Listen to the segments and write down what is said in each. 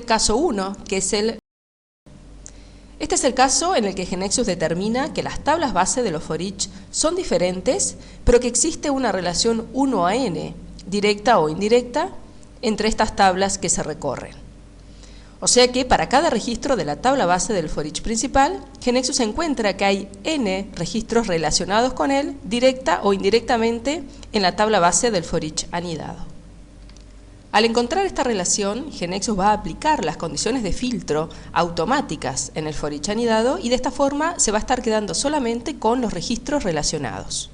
caso 1, que es Este es el caso en el que GeneXus determina que las tablas base de los for each son diferentes, pero que existe una relación 1 a n, directa o indirecta, entre estas tablas que se recorren. O sea que para cada registro de la tabla base del for each principal, GeneXus encuentra que hay n registros relacionados con él, directa o indirectamente, en la tabla base del for each anidado. Al encontrar esta relación, GeneXus va a aplicar las condiciones de filtro automáticas en el for each anidado y de esta forma se va a estar quedando solamente con los registros relacionados.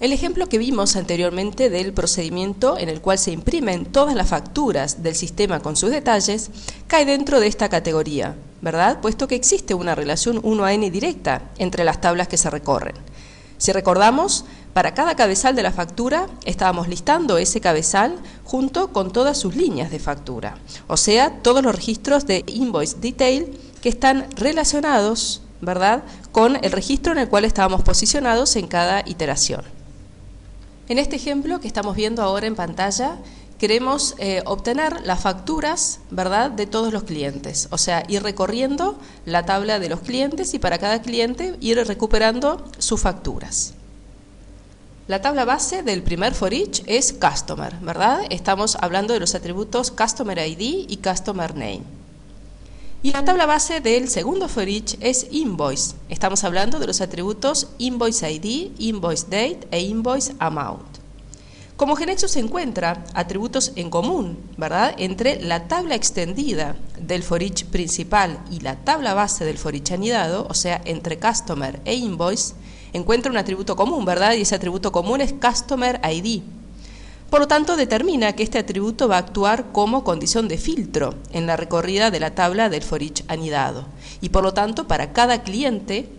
El ejemplo que vimos anteriormente del procedimiento en el cual se imprimen todas las facturas del sistema con sus detalles cae dentro de esta categoría, ¿verdad? Puesto que existe una relación 1 a n directa entre las tablas que se recorren. Si recordamos, para cada cabezal de la factura estábamos listando ese cabezal junto con todas sus líneas de factura, o sea, todos los registros de Invoice Detail que están relacionados, ¿verdad?, con el registro en el cual estábamos posicionados en cada iteración. En este ejemplo que estamos viendo ahora en pantalla, queremos obtener las facturas, ¿verdad?, de todos los clientes, o sea, ir recorriendo la tabla de los clientes y para cada cliente ir recuperando sus facturas. La tabla base del primer for each es Customer, ¿verdad? Estamos hablando de los atributos Customer ID y Customer Name. Y la tabla base del segundo for each es Invoice. Estamos hablando de los atributos Invoice ID, Invoice Date e Invoice Amount. Como GeneXus encuentra atributos en común, ¿verdad?, entre la tabla extendida del for each principal y la tabla base del for each anidado, o sea, entre Customer e Invoice, encuentra un atributo común, ¿verdad?, y ese atributo común es Customer ID. Por lo tanto, determina que este atributo va a actuar como condición de filtro en la recorrida de la tabla del for each anidado. Y por lo tanto, para cada cliente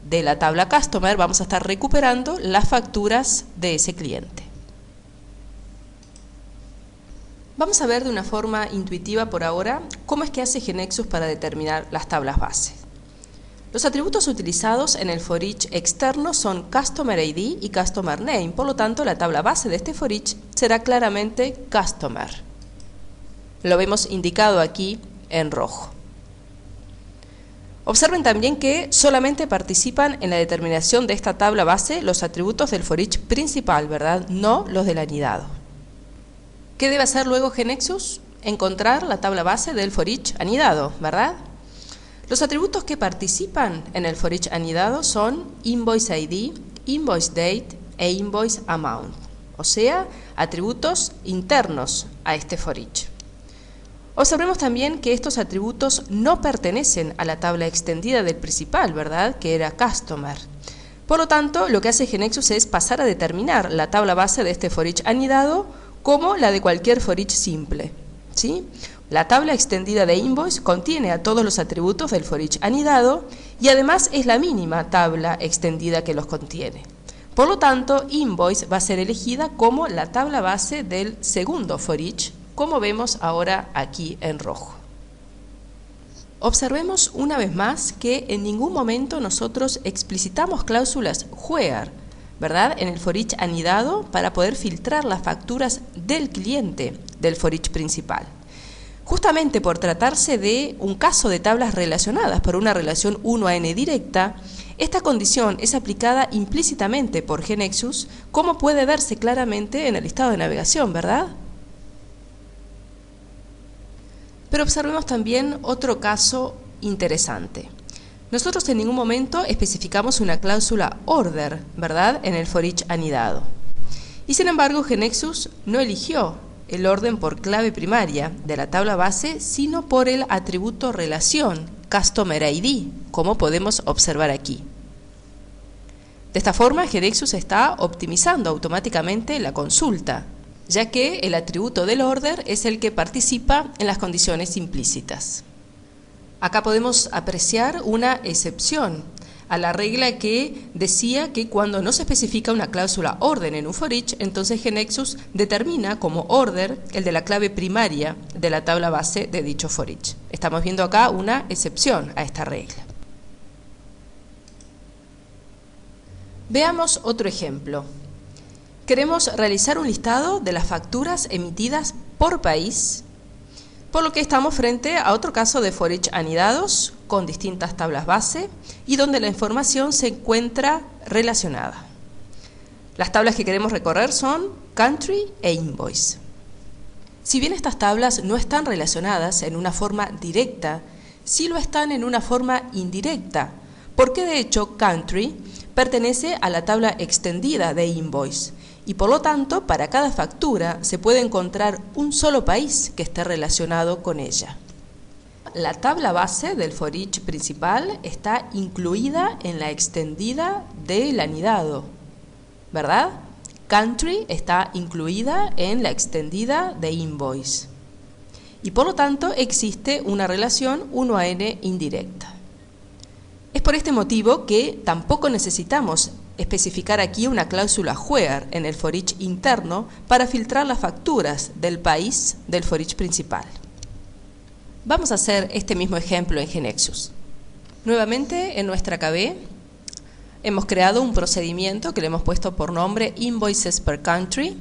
de la tabla Customer vamos a estar recuperando las facturas de ese cliente. Vamos a ver de una forma intuitiva por ahora cómo es que hace GeneXus para determinar las tablas base. Los atributos utilizados en el for each externo son Customer ID y Customer Name, por lo tanto la tabla base de este for each será claramente Customer. Lo vemos indicado aquí en rojo. Observen también que solamente participan en la determinación de esta tabla base los atributos del for each principal, ¿verdad?, no los del anidado. ¿Qué debe hacer luego GeneXus? Encontrar la tabla base del for each anidado, ¿verdad? Los atributos que participan en el for each anidado son Invoice ID, Invoice Date e Invoice Amount, o sea, atributos internos a este for each. Observemos también que estos atributos no pertenecen a la tabla extendida del principal, ¿verdad?, que era Customer. Por lo tanto, lo que hace GeneXus es pasar a determinar la tabla base de este for each anidado como la de cualquier for each simple, ¿sí? La tabla extendida de Invoice contiene a todos los atributos del for each anidado y además es la mínima tabla extendida que los contiene. Por lo tanto, Invoice va a ser elegida como la tabla base del segundo for each, como vemos ahora aquí en rojo. Observemos una vez más que en ningún momento nosotros explicitamos cláusulas where, ¿verdad?, en el for each anidado para poder filtrar las facturas del cliente del for each principal. Justamente por tratarse de un caso de tablas relacionadas por una relación 1 a n directa, esta condición es aplicada implícitamente por GeneXus, como puede verse claramente en el listado de navegación, ¿verdad? Pero observemos también otro caso interesante. Nosotros en ningún momento especificamos una cláusula order, ¿verdad?, en el for each anidado. Y sin embargo, GeneXus no eligió el orden por clave primaria de la tabla base, sino por el atributo relación, Customer ID, como podemos observar aquí. De esta forma, GeneXus está optimizando automáticamente la consulta, ya que el atributo del order es el que participa en las condiciones implícitas. Acá podemos apreciar una excepción a la regla que decía que cuando no se especifica una cláusula orden en un for each, entonces GeneXus determina como order el de la clave primaria de la tabla base de dicho for each. Estamos viendo acá una excepción a esta regla. Veamos otro ejemplo. Queremos realizar un listado de las facturas emitidas por país Por lo que estamos frente a otro caso de for each anidados con distintas tablas base y donde la información se encuentra relacionada. Las tablas que queremos recorrer son country e invoice. Si bien estas tablas no están relacionadas en una forma directa, sí lo están en una forma indirecta, porque de hecho country pertenece a la tabla extendida de invoice y por lo tanto para cada factura se puede encontrar un solo país que esté relacionado con ella. La tabla base del for each principal está incluida en la extendida del anidado, ¿verdad? Country está incluida en la extendida de invoice y por lo tanto existe una relación 1 a n indirecta. Es por este motivo que tampoco necesitamos especificar aquí una cláusula where en el for each interno para filtrar las facturas del país del for each principal. Vamos a hacer este mismo ejemplo en GeneXus. Nuevamente en nuestra KB hemos creado un procedimiento que le hemos puesto por nombre Invoices per Country.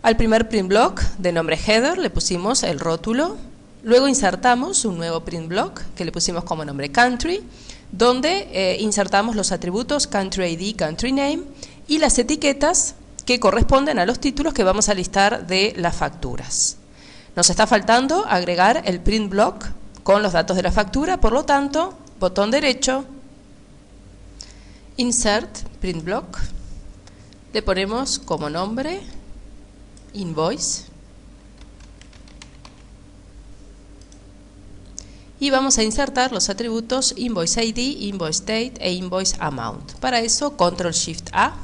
Al primer print block de nombre header le pusimos el rótulo. Luego insertamos un nuevo print block que le pusimos como nombre country, donde insertamos los atributos country ID, country name y las etiquetas que corresponden a los títulos que vamos a listar de las facturas. Nos está faltando agregar el print block con los datos de la factura, por lo tanto, botón derecho, insert print block, le ponemos como nombre invoice. Y vamos a insertar los atributos Invoice ID, Invoice Date e Invoice Amount. Para eso, Control-Shift-A.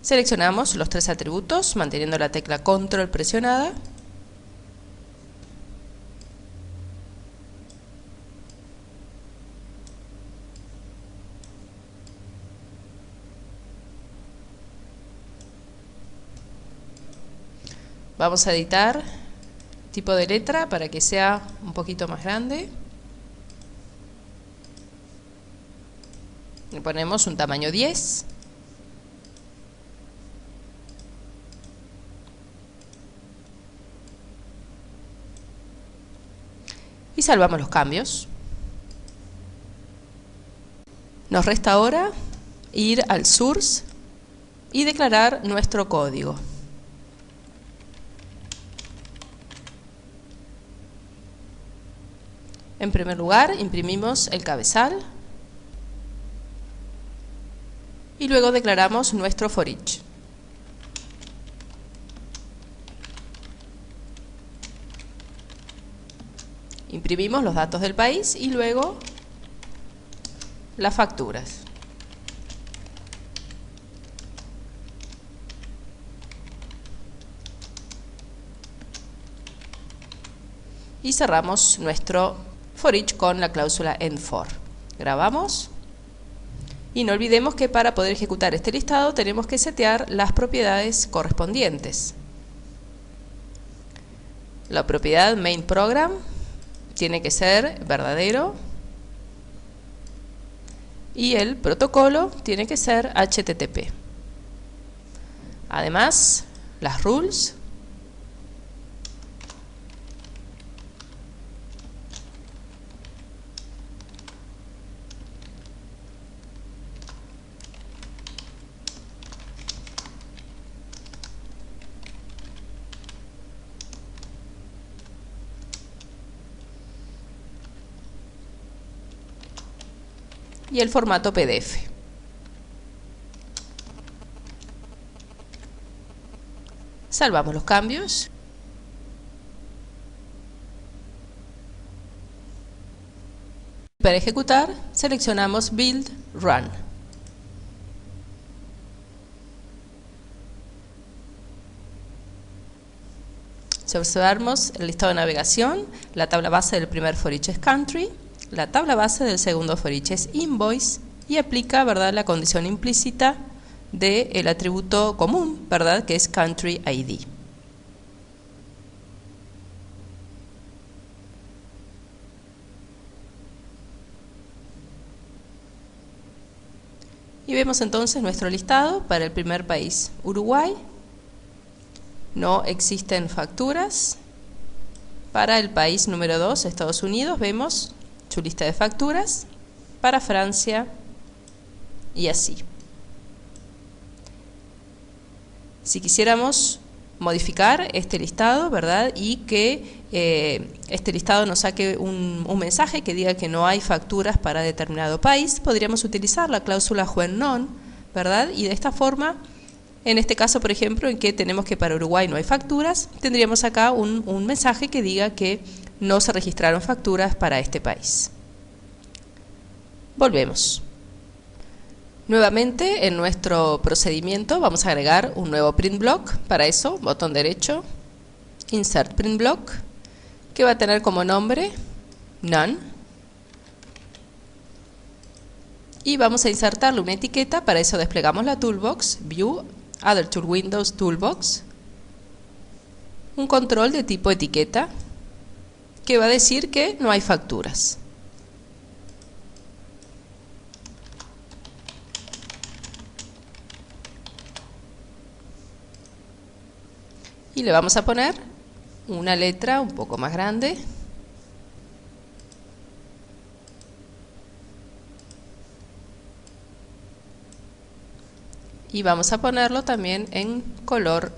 Seleccionamos los tres atributos, manteniendo la tecla Control presionada. Vamos a editar tipo de letra para que sea un poquito más grande. Le ponemos un tamaño 10. Y salvamos los cambios. Nos resta ahora ir al source y declarar nuestro código. En primer lugar, imprimimos el cabezal y luego declaramos nuestro for each. Imprimimos los datos del país y luego las facturas. Y cerramos nuestro for each con la cláusula end-for. Grabamos y no olvidemos que para poder ejecutar este listado tenemos que setear las propiedades correspondientes. La propiedad main program tiene que ser verdadero y el protocolo tiene que ser HTTP. Además, las rules y el formato PDF. Salvamos los cambios. Para ejecutar, seleccionamos Build, Run. Si observamos el listado de navegación, la tabla base del primer for each es Country, la tabla base del segundo for each es Invoice y aplica, ¿verdad?, la condición implícita del atributo común, ¿verdad?, que es Country ID. Y vemos entonces nuestro listado para el primer país, Uruguay. No existen facturas. Para el país número 2, Estados Unidos, vemos su lista de facturas. Para Francia y así. Si quisiéramos modificar este listado, ¿verdad? Y que este listado nos saque un mensaje que diga que no hay facturas para determinado país, podríamos utilizar la cláusula when non, ¿verdad? Y de esta forma, en este caso, por ejemplo, en que tenemos que para Uruguay no hay facturas, tendríamos acá un mensaje que diga que no se registraron facturas para este país. Volvemos. Nuevamente, en nuestro procedimiento vamos a agregar un nuevo print block. Para eso, botón derecho, Insert Print Block, que va a tener como nombre None. Y vamos a insertarle una etiqueta. Para eso desplegamos la toolbox, View, Other Tool Windows, Toolbox. Un control de tipo etiqueta, que va a decir que no hay facturas. Y le vamos a poner una letra un poco más grande. Y vamos a ponerlo también en color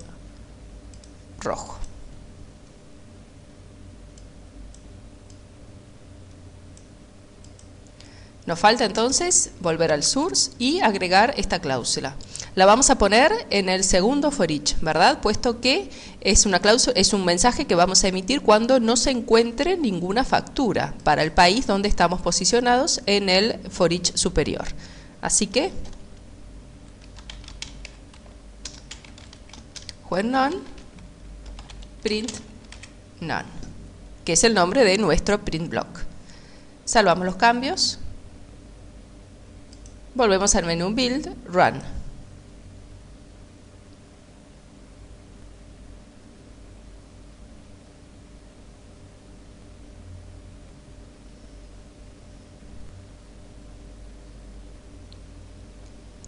rojo. Nos falta entonces volver al source y agregar esta cláusula. La vamos a poner en el segundo for each, ¿verdad? Puesto que es una cláusula, es un mensaje que vamos a emitir cuando no se encuentre ninguna factura para el país donde estamos posicionados en el for each superior. Así que when none, print none, que es el nombre de nuestro print block. Salvamos los cambios. Volvemos al menú Build, Run.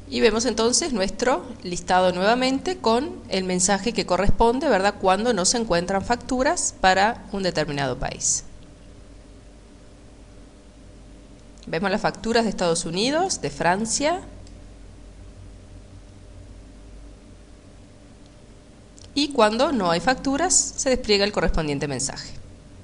Y vemos entonces nuestro listado nuevamente con el mensaje que corresponde, ¿verdad?, cuando no se encuentran facturas para un determinado país. Vemos las facturas de Estados Unidos, de Francia y cuando no hay facturas se despliega el correspondiente mensaje.